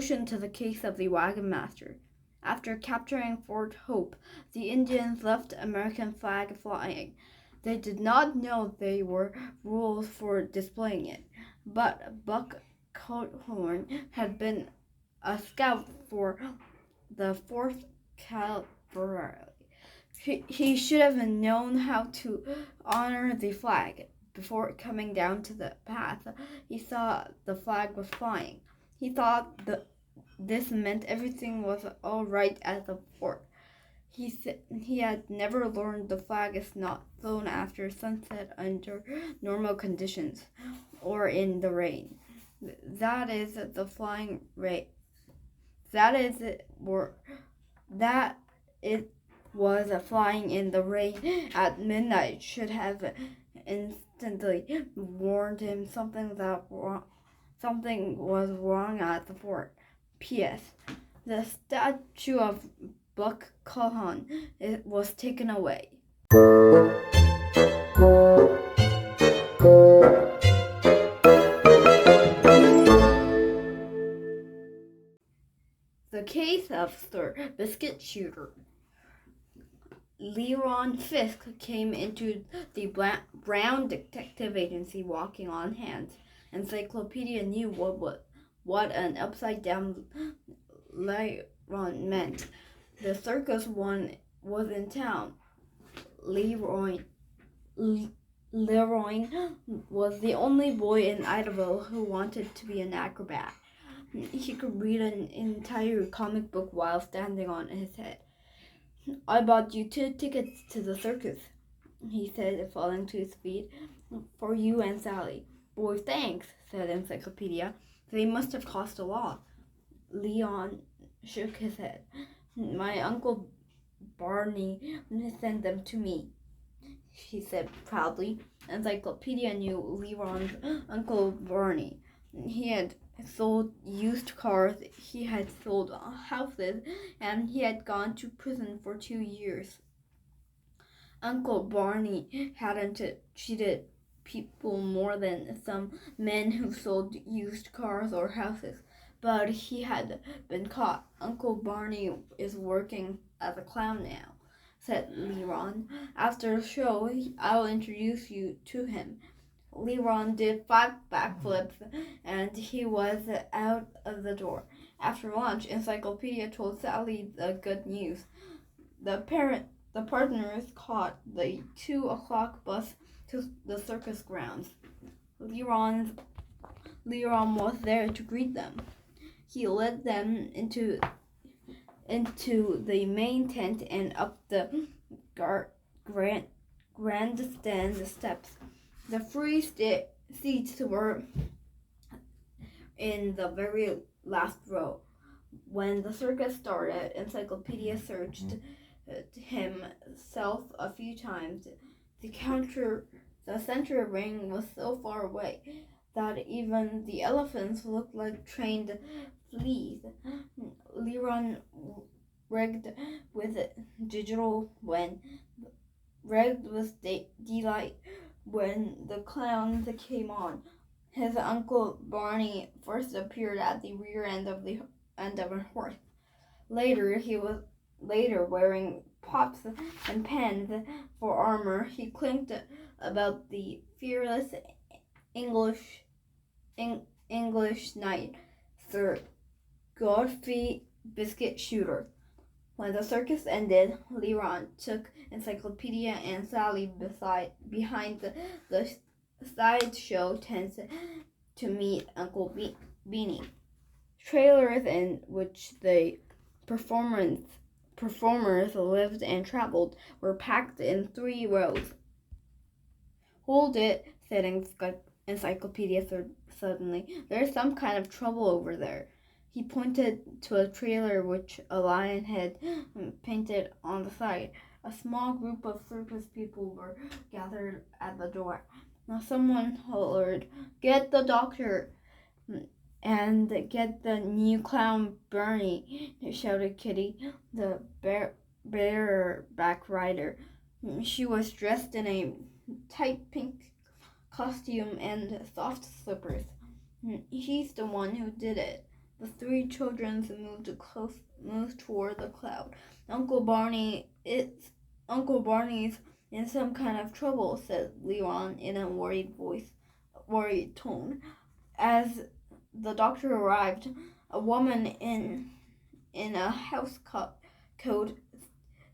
solution to the case of the wagon master. After capturing Fort Hope, the Indians left American flag flying. They did not know there were rules for displaying it, but Buck Cohorn had been a scout for the 4th Cavalry. He should have known how to honor the flag. Before coming down to the path, he saw the flag was flying. He thought this meant everything was all right at the fort. He had never learned the flag is not flown after sunset under normal conditions or in the rain. That is the flying rate. That it was flying in the rain at midnight should have instantly warned him something was wrong at the fort. P.S. The statue of Buck Cohorn was taken away. The case of Sir Biscuit Shooter. Leron Fisk came into the Brown Detective Agency walking on hands. Encyclopedia knew what an upside-down Leron meant. The circus one was in town. Leroy was the only boy in Idyllville who wanted to be an acrobat. He could read an entire comic book while standing on his head. "I bought you 2 tickets to the circus," he said, falling to his feet, "for you and Sally." "Boy, thanks," said Encyclopedia. "They must have cost a lot." Leon shook his head. "My Uncle Barney sent them to me," he said proudly. Encyclopedia knew Leron's Uncle Barney. He had sold used cars, he had sold houses, and he had gone to prison for 2 years. Uncle Barney hadn't cheated people more than some men who sold used cars or houses, but he had been caught. "Uncle Barney is working as a clown now," said Leron. "After the show, I'll introduce you to him." Leron did 5 backflips and he was out of the door. After lunch, Encyclopedia told Sally the good news. The partners caught the 2 o'clock bus to the circus grounds. Leron was there to greet them. He led them into the main tent and up the grandstand steps. The free seats were in the very last row. When the circus started, Encyclopedia searched himself a few times. The center ring was so far away that even the elephants looked like trained fleas. Leron rigged with delight when the clowns came on. His Uncle Barney first appeared at the rear end of a horse. Later, wearing pops and pens for armor, he clinked about the fearless English knight, Sir Godfrey Biscuit Shooter. When the circus ended, Leron took Encyclopedia and Sally behind the sideshow tents to meet Uncle Beanie. Trailers in which the performers lived and traveled were packed in 3 rows. "Hold it," said Encyclopedia suddenly. "There's some kind of trouble over there." He pointed to a trailer which a lion had painted on the side. A small group of circus people were gathered at the door. Now someone hollered, "Get the doctor!" "And get the new clown Bernie," shouted Kitty, the bareback rider. She was dressed in a tight pink costume and soft slippers. "He's the one who did it," The three children moved toward the cloud. Uncle Barney's in some kind of trouble, said Leon in a worried tone. As the doctor arrived, a woman in a coat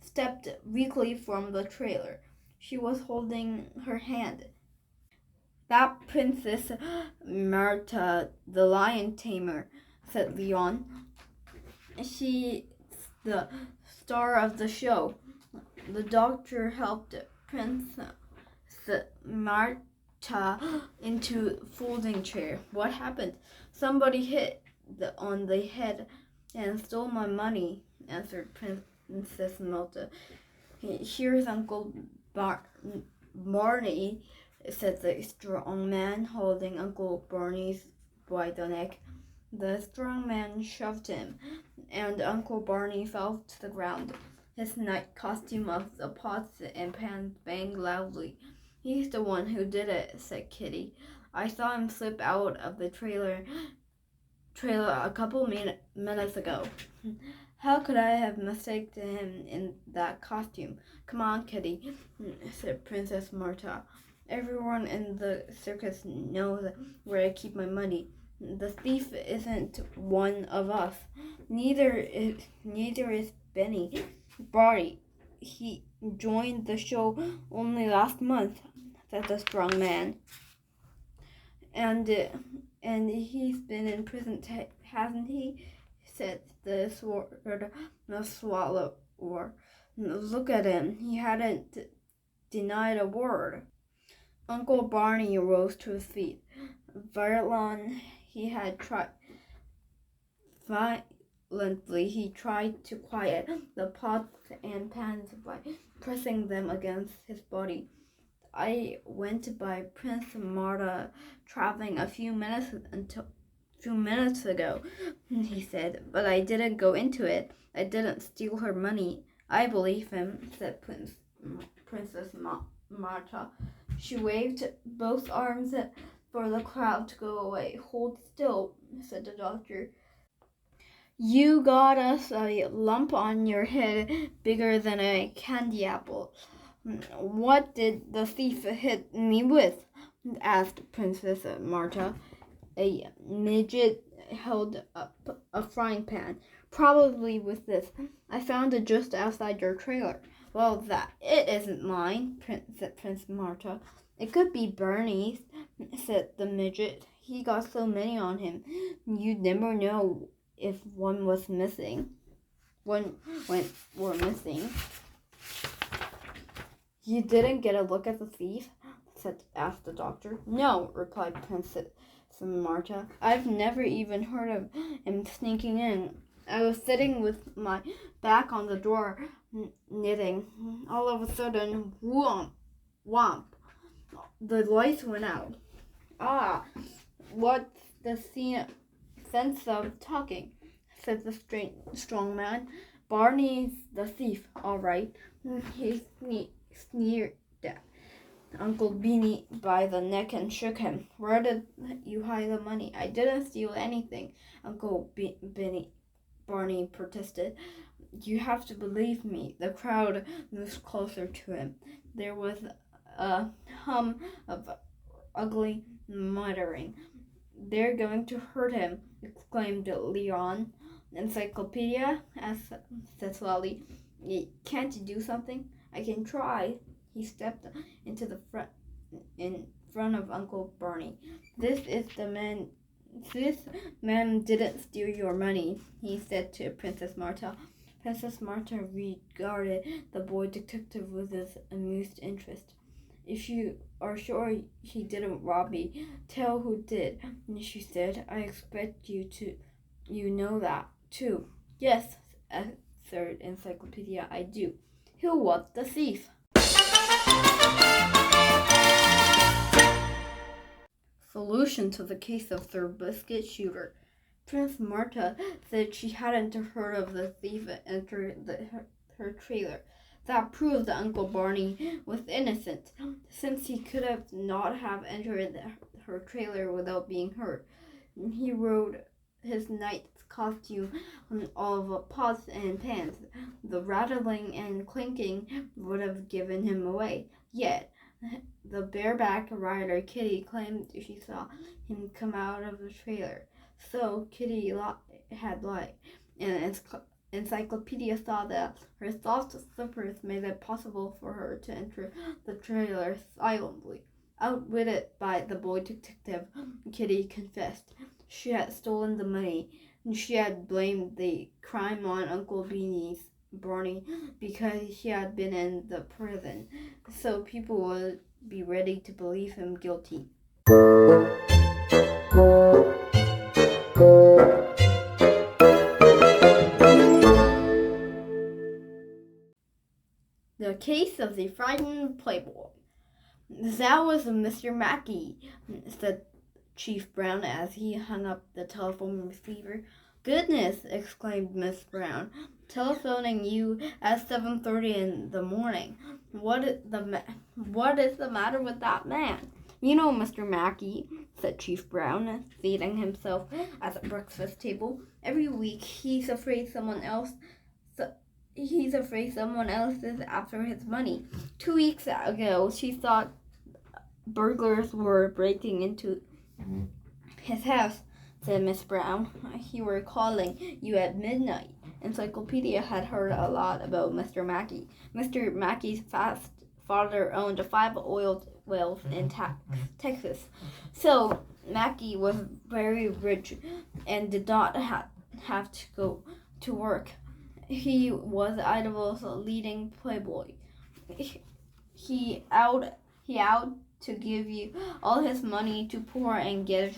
stepped weakly from the trailer. She was holding her hand. That Princess Marta, the lion tamer, said Leon. She's the star of the show. The doctor helped Princess Marta into a folding chair. What happened? Somebody hit on the head and stole my money, answered Princess Marta. Here's Uncle Barney, said the strong man, holding Uncle Barney by the neck. The strong man shoved him, and Uncle Barney fell to the ground. His night costume of the pots and pans banged loudly. He's the one who did it, said Kitty. I saw him slip out of the trailer a couple minutes ago. How could I have mistaken him in that costume? Come on, Kitty, said Princess Marta. Everyone in the circus knows where I keep my money. The thief isn't one of us. Neither is Benny Barty. He joined the show only last month, said the strong man. And he's been in prison, hasn't he? Said the swallower. Look at him. He hadn't denied a word. Uncle Barney rose to his feet. Violently, he tried to quiet the pots and pans by pressing them against his body. I went by Prince Marta traveling a few minutes ago, he said, but I didn't go into it. I didn't steal her money. I believe him, said Princess Marta. She waved both arms for the crowd to go away. Hold still, said the doctor. You got us a lump on your head bigger than a candy apple. What did the thief hit me with? Asked Princess Marta. A midget held up a frying pan. Probably with this. I found it just outside your trailer. Well, it isn't mine, said Princess Marta. It could be Bernie's, said the midget. He got so many on him. You'd never know if one was missing. One were missing. You didn't get a look at the thief? asked the doctor. No, replied Princess Marta. I've never even heard of him sneaking in. I was sitting with my back on the door, knitting. All of a sudden, whomp, whomp, the lights went out. Ah, what's the sense of talking? Said the strong man. Barney's the thief, all right. He sneered at Uncle Beanie by the neck and shook him. Where did you hide the money? I didn't steal anything, Uncle Barney protested. You have to believe me. The crowd moved closer to him. There was a hum of ugly muttering. They're going to hurt him, exclaimed Leon. Encyclopedia? asked Cecily. Can't you do something? I can try. He stepped into the in front of Uncle Barney. This man didn't steal your money, he said to Princess Marta. Princess Marta regarded the boy detective with his amused interest. If you are sure he didn't rob me, tell who did, she said. I expect you know that, too. Yes, answered Encyclopedia, I do. Who was the thief? Solution to the case of Sir Biscuit Shooter. Prince Marta said she hadn't heard of the thief entering her trailer. That proved that Uncle Barney was innocent, since he could not have entered her trailer without being heard. He rode his night costume of pots and pans. The rattling and clinking would have given him away. Yet, the bareback rider Kitty claimed she saw him come out of the trailer. So Kitty had lied, and Encyclopedia saw that her soft slippers made it possible for her to enter the trailer silently. Outwitted by the boy detective, Kitty confessed she had stolen the money, and she had blamed the crime on Uncle Beanie's Barney because he had been in the prison, so people would be ready to believe him guilty. The Case of the Frightened Playboy. That was Mr. Mackey, said Chief Brown as he hung up the telephone receiver. Goodness, exclaimed Miss Brown, telephoning you at 7:30 in the morning. What is the matter with that man? You know, Mr. Mackey, said Chief Brown, seating himself at the breakfast table. Every week he's afraid someone else is after his money. 2 weeks ago, she thought burglars were breaking into his house, said Miss Brown. He were calling you at midnight. Encyclopedia had heard a lot about Mr. Mackey. Mr. Mackey's father owned 5 oil wells in Texas. So Mackey was very rich and did not have to go to work. He was Idaho's leading playboy. He out to give you all his money to poor and get a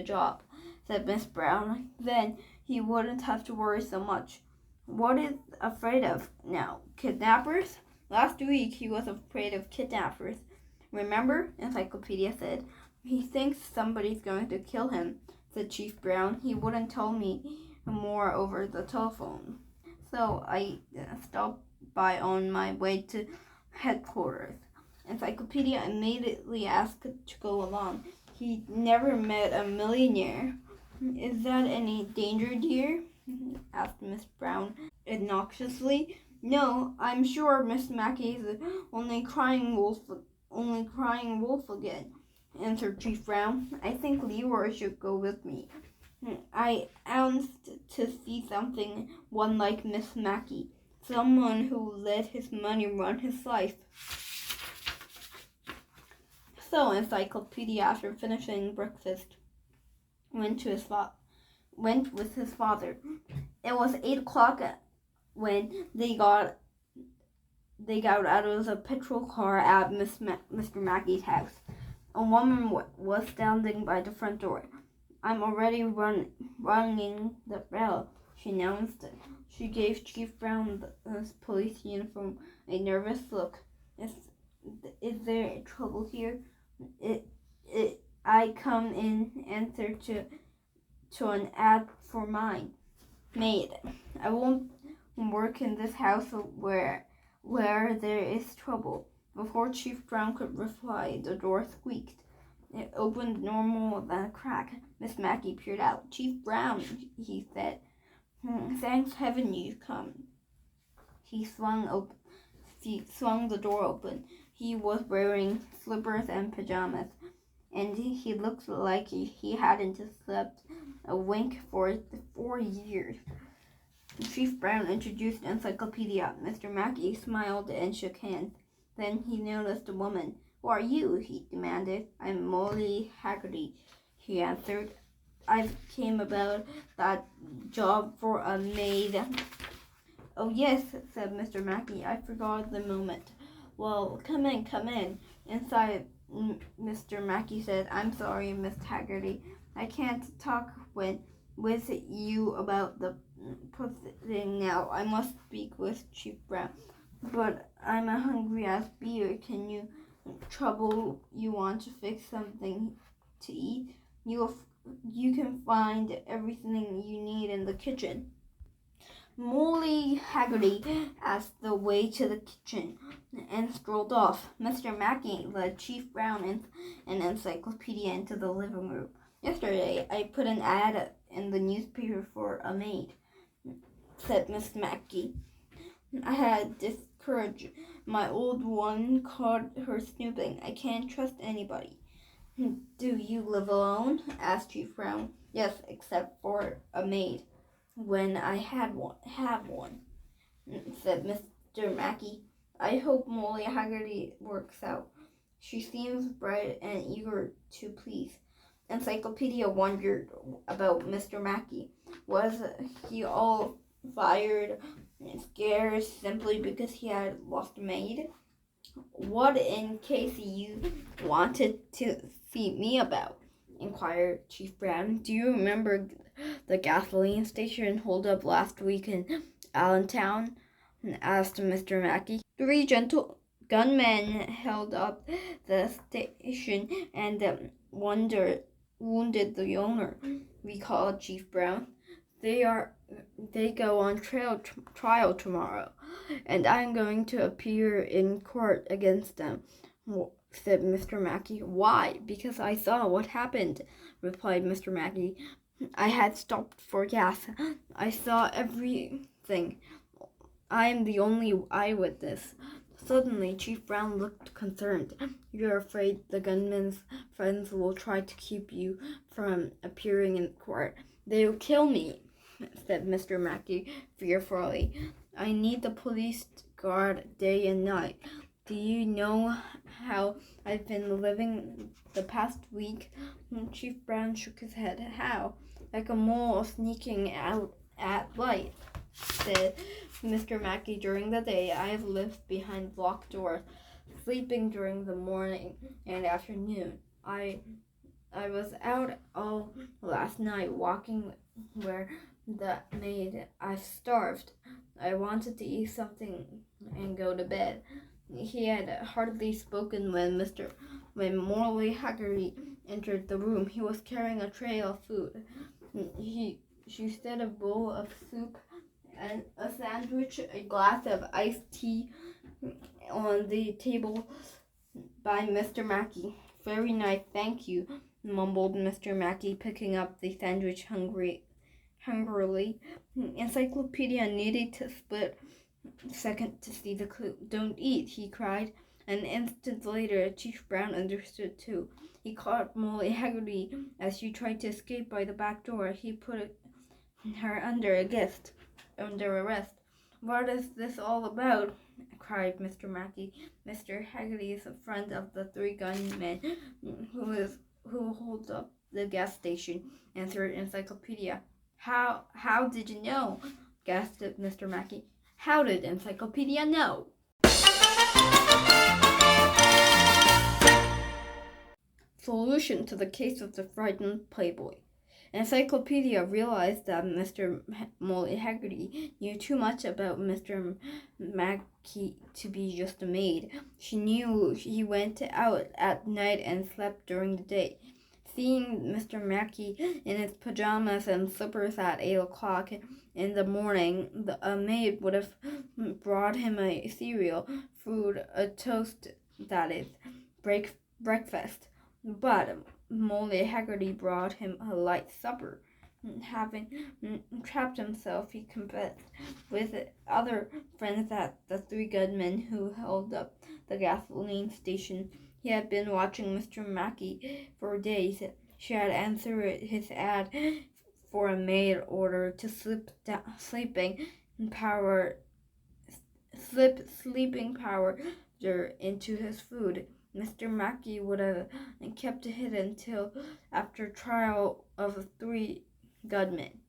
job, said Miss Brown. Then he wouldn't have to worry so much. What is afraid of now? Kidnappers? Last week he was afraid of kidnappers. Remember? Encyclopedia said. He thinks somebody's going to kill him, said Chief Brown. He wouldn't tell me more over the telephone. So I stopped by on my way to headquarters. Encyclopedia immediately asked to go along. He never met a millionaire. Is that any danger, dear? Asked Miss Brown obnoxiously. No, I'm sure Miss Mackey's only crying wolf again, answered Chief Brown. I think Leroy should go with me. I asked to see one like Miss Mackey, someone who let his money run his life. So Encyclopedia, after finishing breakfast, went with his father. It was 8:00 when they got out of the patrol car at Mr. Mackey's house. A woman was standing by the front door. I'm already ringing the bell, she announced. She gave Chief Brown his police uniform a nervous look. Is there trouble here? I come in answer to an ad for mine. Maid, I won't work in this house where there is trouble. Before Chief Brown could reply, the door squeaked. It opened normal than a crack. Miss Mackey peered out. Chief Brown, he said. Thanks heaven you've come. He swung the door open. He was wearing slippers and pajamas, and he looked like he hadn't slept a wink for 4 years. Chief Brown introduced Encyclopedia. Mr. Mackey smiled and shook hands. Then he noticed a woman. Who are you? He demanded. I'm Molly Haggerty, he answered. I came about that job for a maid. Oh yes, said Mr. Mackey. I forgot the moment. Well, come in. Inside, Mr. Mackey said. I'm sorry, Miss Haggerty. I can't talk with you about the thing now. I must speak with Chief Brown. But I'm a hungry as beer. Can you trouble you want to fix something to eat? You can find everything you need in the kitchen. Molly Haggerty asked the way to the kitchen and strolled off. Mr. Mackey led Chief Brown and Encyclopedia into the living room. Yesterday, I put an ad in the newspaper for a maid, said Miss Mackey. I had discouraged my old one, caught her snooping. I can't trust anybody. Do you live alone? Asked Chief Brown. Yes, except for a maid. When I have one, said Mr. Mackey. I hope Molly Haggerty works out. She seems bright and eager to please. Encyclopedia wondered about Mr. Mackey. Was he all fired and scared simply because he had lost a maid? What in case you wanted to see me about? Inquired Chief Brown. Do you remember the gasoline station hold up last week in Allentown? Asked Mr. Mackey. 3 gentle gunmen held up the station and wounded the owner, recalled Chief Brown. They go on trial tomorrow, and I'm going to appear in court against them, said Mr. Mackey. Why? Because I saw what happened, replied Mr. Mackey. I had stopped for gas. I saw everything. I am the only eyewitness. Suddenly, Chief Brown looked concerned. You're afraid the gunman's friends will try to keep you from appearing in court. They'll kill me, said Mr. Mackey fearfully. I need the police guard day and night. Do you know how I've been living the past week? Chief Brown shook his head. How? Like a mole sneaking out at light, said Mr. Mackey. During the day, I have lived behind locked doors, sleeping during the morning and afternoon. I was out all last night walking where the maid. I starved. I wanted to eat something and go to bed. He had hardly spoken when Morley Haggerty entered the room. He was carrying a tray of food. She set a bowl of soup and a sandwich, a glass of iced tea on the table by Mr. Mackey. Very nice, thank you, mumbled Mr. Mackey, picking up the sandwich hungrily. Encyclopedia needed to split second to see the clue. Don't eat, he cried. An instant later, Chief Brown understood too. He caught Molly Haggerty as she tried to escape by the back door. He put her under arrest. What is this all about? Cried Mr. Mackey. Mr. Haggerty is a friend of the 3 gunmen who holds up the gas station, answered Encyclopedia. How did you know? Gasped Mr. Mackey. How did Encyclopedia know? Solution to the case of the frightened playboy. Encyclopedia realized that Mr. Molly Haggerty knew too much about Mr. Mackey to be just a maid. She knew he went out at night and slept during the day. Seeing Mr. Mackey in his pajamas and slippers at 8 o'clock in the morning, a maid would have brought him a cereal, food, a toast, that is, breakfast. But Molly Haggerty brought him a light supper. Having trapped himself, he confessed, with other friends at the 3 gunmen who held up the gasoline station. He had been watching Mr. Mackey for days. She had answered his ad for a maid order to slip sleeping powder into his food. Mr. Mackey would have kept it hidden till after trial of 3 gunmen.